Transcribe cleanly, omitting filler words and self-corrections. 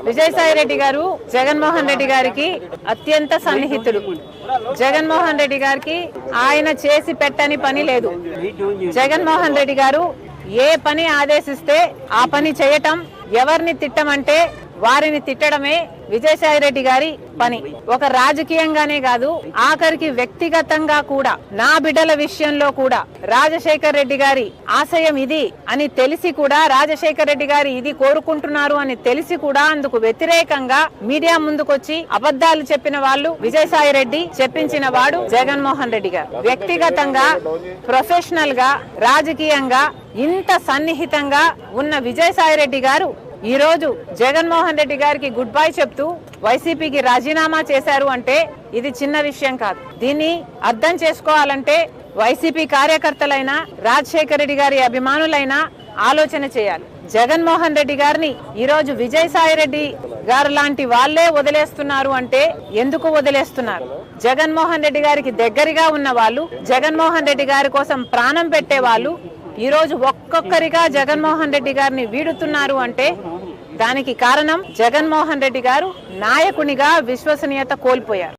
విజయసాయి రెడ్డి గారు జగన్మోహన్ రెడ్డి గారికి అత్యంత సన్నిహితుడు. జగన్మోహన్ రెడ్డి గారికి ఆయన చేసి పెట్టని పని లేదు. జగన్మోహన్ రెడ్డి గారు ఏ పని ఆదేశిస్తే ఆ పని చేయటం, ఎవరిని తిట్టమంటే వారిని తిట్టడమే విజయసాయి రెడ్డి గారి పని. ఒక రాజకీయంగానే కాదు, ఆఖరికి వ్యక్తిగతంగా కూడా, నా బిడ్డల విషయంలో కూడా రాజశేఖర్ రెడ్డి గారి ఆశయం ఇది అని తెలిసి కూడా, రాజశేఖర్ రెడ్డి గారి ఇది కోరుకుంటున్నారు అని తెలిసి కూడా అందుకు వ్యతిరేకంగా మీడియా ముందుకొచ్చి అబద్ధాలు చెప్పిన వాళ్ళు విజయసాయి రెడ్డి, చెప్పించిన వాడు జగన్మోహన్ రెడ్డి గారు. వ్యక్తిగతంగా, ప్రొఫెషనల్ గా, రాజకీయంగా ఇంత సన్నిహితంగా ఉన్న విజయసాయి రెడ్డి గారు ఈ రోజు జగన్మోహన్ రెడ్డి గారికి గుడ్ బై చెప్తూ వైసీపీకి రాజీనామా చేశారు అంటే ఇది చిన్న విషయం కాదు. దీన్ని అర్థం చేసుకోవాలంటే వైసీపీ కార్యకర్తలైనా, రాజశేఖర రెడ్డి గారి అభిమానులైనా ఆలోచన చేయాలి. జగన్మోహన్ రెడ్డి గారిని ఈ రోజు విజయసాయి రెడ్డి గారు లాంటి వాళ్లే వదిలేస్తున్నారు అంటే ఎందుకు వదిలేస్తున్నారు? జగన్మోహన్ రెడ్డి గారికి దగ్గరగా ఉన్న వాళ్ళు, జగన్మోహన్ రెడ్డి గారి కోసం ప్రాణం పెట్టే వాళ్ళు ఈ రోజు ఒక్కొక్కరిగా జగన్మోహన్ రెడ్డి గారిని వీడుతున్నారు అంటే దానికి కారణం జగన్మోహన్ రెడ్డి గారు నాయకునిగా విశ్వసనీయత కోల్పోయారు.